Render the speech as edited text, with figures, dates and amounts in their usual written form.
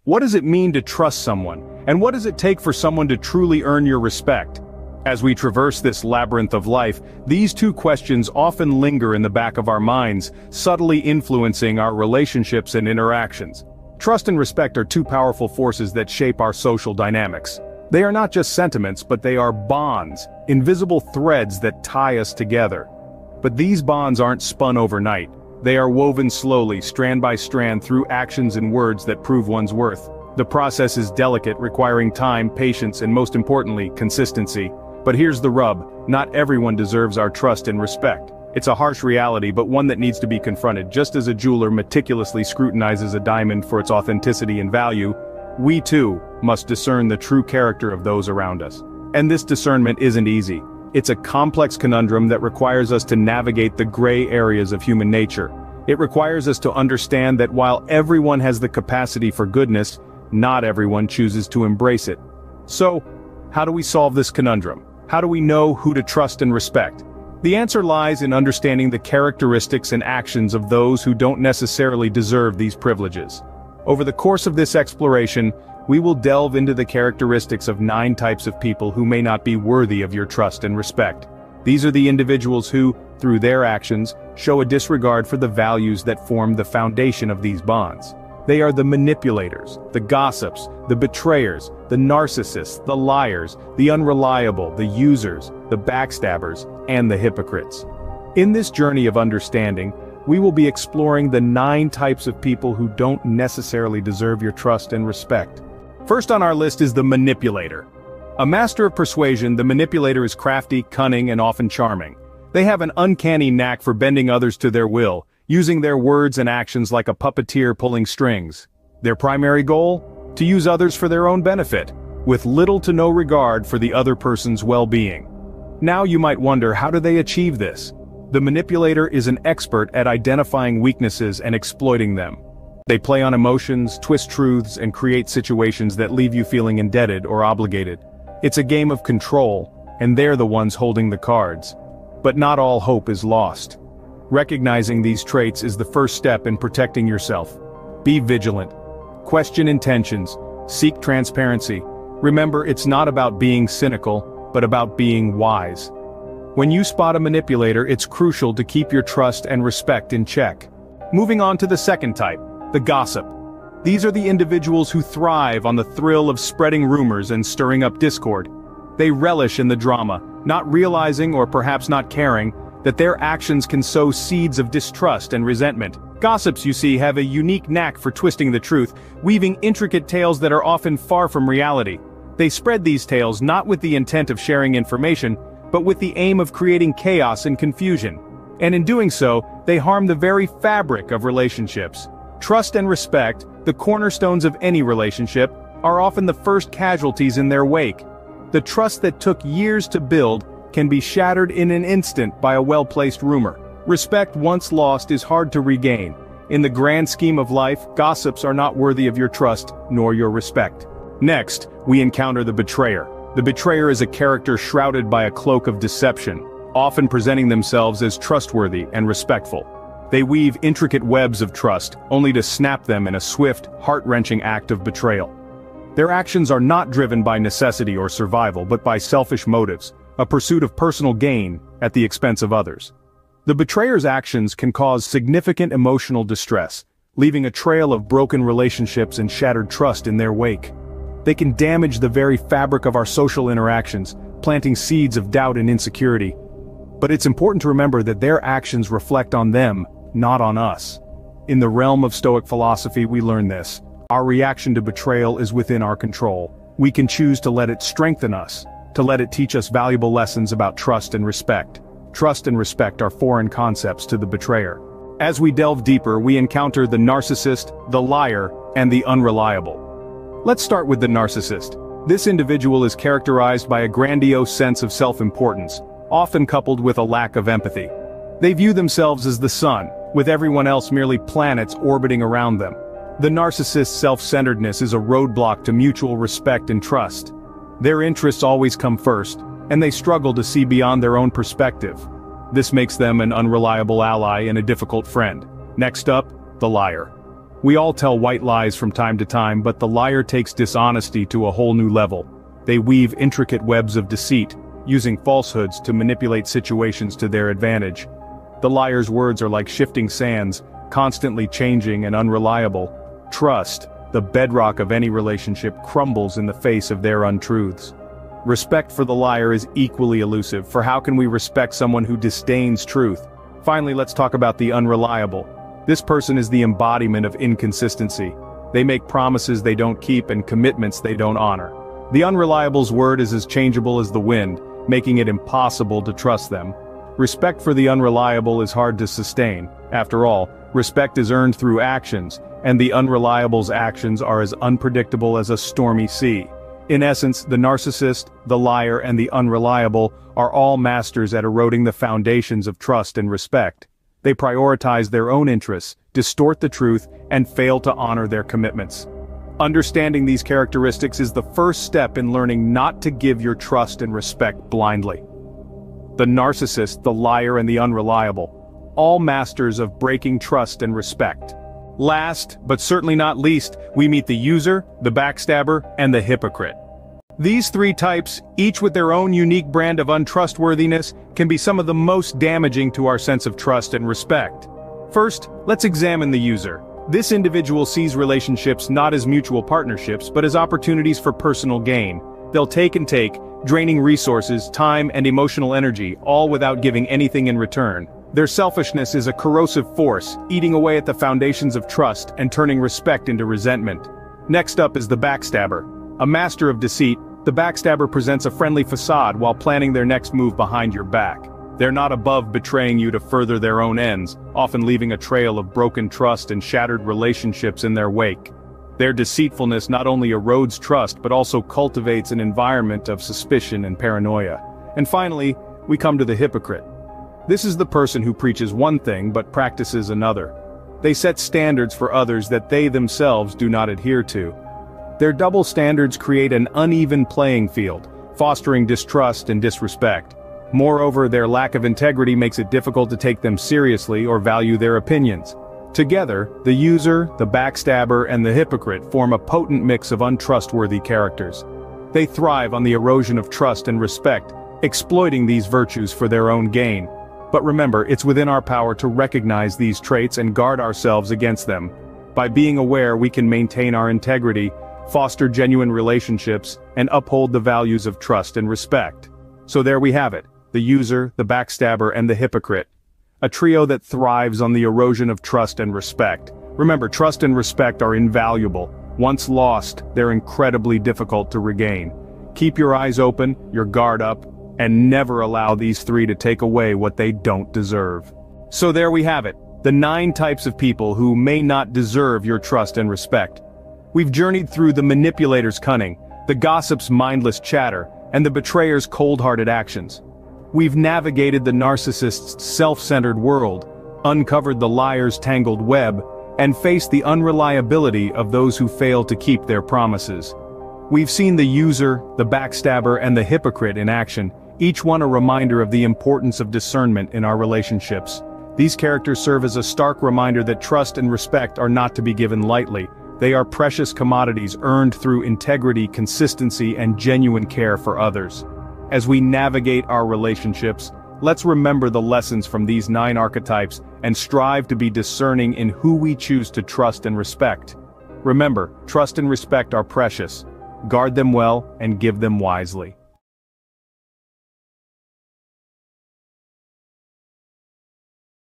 What does it mean to trust someone? And what does it take for someone to truly earn your respect? As we traverse this labyrinth of life, these two questions often linger in the back of our minds, subtly influencing our relationships and interactions. Trust and respect are two powerful forces that shape our social dynamics. They are not just sentiments, but they are bonds, invisible threads that tie us together. But these bonds aren't spun overnight. They are woven slowly, strand by strand, through actions and words that prove one's worth. The process is delicate, requiring time, patience, and most importantly, consistency. But here's the rub: not everyone deserves our trust and respect. It's a harsh reality, but one that needs to be confronted. Just as a jeweler meticulously scrutinizes a diamond for its authenticity and value, we too must discern the true character of those around us. And this discernment isn't easy. It's a complex conundrum that requires us to navigate the gray areas of human nature. It requires us to understand that while everyone has the capacity for goodness, not everyone chooses to embrace it. So, how do we solve this conundrum? How do we know who to trust and respect? The answer lies in understanding the characteristics and actions of those who don't necessarily deserve these privileges. Over the course of this exploration, we will delve into the characteristics of 9 types of people who may not be worthy of your trust and respect. These are the individuals who, through their actions, show a disregard for the values that form the foundation of these bonds. They are the manipulators, the gossips, the betrayers, the narcissists, the liars, the unreliable, the users, the backstabbers, and the hypocrites. In this journey of understanding, we will be exploring the 9 types of people who don't necessarily deserve your trust and respect. First on our list is the manipulator. A master of persuasion, the manipulator is crafty, cunning, and often charming. They have an uncanny knack for bending others to their will, using their words and actions like a puppeteer pulling strings. Their primary goal? To use others for their own benefit, with little to no regard for the other person's well-being. Now you might wonder, how do they achieve this? The manipulator is an expert at identifying weaknesses and exploiting them. They play on emotions, twist truths, and create situations that leave you feeling indebted or obligated. It's a game of control, and they're the ones holding the cards. But not all hope is lost. Recognizing these traits is the first step in protecting yourself. Be vigilant. Question intentions. Seek transparency. Remember, it's not about being cynical, but about being wise. When you spot a manipulator, it's crucial to keep your trust and respect in check. Moving on to the second type, the gossip. These are the individuals who thrive on the thrill of spreading rumors and stirring up discord. They relish in the drama, not realizing, or perhaps not caring, that their actions can sow seeds of distrust and resentment. Gossips, you see, have a unique knack for twisting the truth, weaving intricate tales that are often far from reality. They spread these tales not with the intent of sharing information, but with the aim of creating chaos and confusion. And in doing so, they harm the very fabric of relationships. Trust and respect, the cornerstones of any relationship, are often the first casualties in their wake. The trust that took years to build can be shattered in an instant by a well-placed rumor. Respect once lost is hard to regain. In the grand scheme of life, gossips are not worthy of your trust, nor your respect. Next, we encounter the betrayer. The betrayer is a character shrouded by a cloak of deception, often presenting themselves as trustworthy and respectful. They weave intricate webs of trust, only to snap them in a swift, heart-wrenching act of betrayal. Their actions are not driven by necessity or survival, but by selfish motives, a pursuit of personal gain at the expense of others. The betrayer's actions can cause significant emotional distress, leaving a trail of broken relationships and shattered trust in their wake. They can damage the very fabric of our social interactions, planting seeds of doubt and insecurity. But it's important to remember that their actions reflect on them, not on us. In the realm of Stoic philosophy, we learn this: our reaction to betrayal is within our control. We can choose to let it strengthen us, to let it teach us valuable lessons about trust and respect. Trust and respect are foreign concepts to the betrayer. As we delve deeper, we encounter the narcissist, the liar, and the unreliable. Let's start with the narcissist. This individual is characterized by a grandiose sense of self-importance, often coupled with a lack of empathy. They view themselves as the sun, with everyone else merely planets orbiting around them. The narcissist's self-centeredness is a roadblock to mutual respect and trust. Their interests always come first, and they struggle to see beyond their own perspective. This makes them an unreliable ally and a difficult friend. Next up, the liar. We all tell white lies from time to time, but the liar takes dishonesty to a whole new level. They weave intricate webs of deceit, using falsehoods to manipulate situations to their advantage. The liar's words are like shifting sands, constantly changing and unreliable. Trust, the bedrock of any relationship, crumbles in the face of their untruths. Respect for the liar is equally elusive, for how can we respect someone who disdains truth? Finally, let's talk about the unreliable. This person is the embodiment of inconsistency. They make promises they don't keep and commitments they don't honor. The unreliable's word is as changeable as the wind, making it impossible to trust them. Respect for the unreliable is hard to sustain. After all, respect is earned through actions, and the unreliable's actions are as unpredictable as a stormy sea. In essence, the narcissist, the liar, and the unreliable are all masters at eroding the foundations of trust and respect. They prioritize their own interests, distort the truth, and fail to honor their commitments. Understanding these characteristics is the first step in learning not to give your trust and respect blindly. The narcissist, the liar, and the unreliable, all masters of breaking trust and respect. Last, but certainly not least, we meet the user, the backstabber, and the hypocrite. These three types, each with their own unique brand of untrustworthiness, can be some of the most damaging to our sense of trust and respect. First, let's examine the user. This individual sees relationships not as mutual partnerships but as opportunities for personal gain. They'll take and take, draining resources, time, and emotional energy, all without giving anything in return. Their selfishness is a corrosive force, eating away at the foundations of trust and turning respect into resentment. Next up is the backstabber. A master of deceit, the backstabber presents a friendly facade while planning their next move behind your back. They're not above betraying you to further their own ends, often leaving a trail of broken trust and shattered relationships in their wake. Their deceitfulness not only erodes trust but also cultivates an environment of suspicion and paranoia. And finally, we come to the hypocrite. This is the person who preaches one thing but practices another. They set standards for others that they themselves do not adhere to. Their double standards create an uneven playing field, fostering distrust and disrespect. Moreover, their lack of integrity makes it difficult to take them seriously or value their opinions. Together, the user, the backstabber, and the hypocrite form a potent mix of untrustworthy characters. They thrive on the erosion of trust and respect, exploiting these virtues for their own gain. But remember, it's within our power to recognize these traits and guard ourselves against them. By being aware, we can maintain our integrity, foster genuine relationships, and uphold the values of trust and respect. So there we have it. The user, the backstabber, and the hypocrite. A trio that thrives on the erosion of trust and respect. Remember, trust and respect are invaluable. Once lost, they're incredibly difficult to regain. Keep your eyes open, your guard up, and never allow these three to take away what they don't deserve. So there we have it, the 9 types of people who may not deserve your trust and respect. We've journeyed through the manipulator's cunning, the gossip's mindless chatter, and the betrayer's cold-hearted actions. We've navigated the narcissist's self-centered world, uncovered the liar's tangled web, and faced the unreliability of those who fail to keep their promises. We've seen the user, the backstabber, and the hypocrite in action, each one a reminder of the importance of discernment in our relationships. These characters serve as a stark reminder that trust and respect are not to be given lightly. They are precious commodities earned through integrity, consistency, and genuine care for others. As we navigate our relationships, let's remember the lessons from these 9 archetypes and strive to be discerning in who we choose to trust and respect. Remember, trust and respect are precious. Guard them well and give them wisely.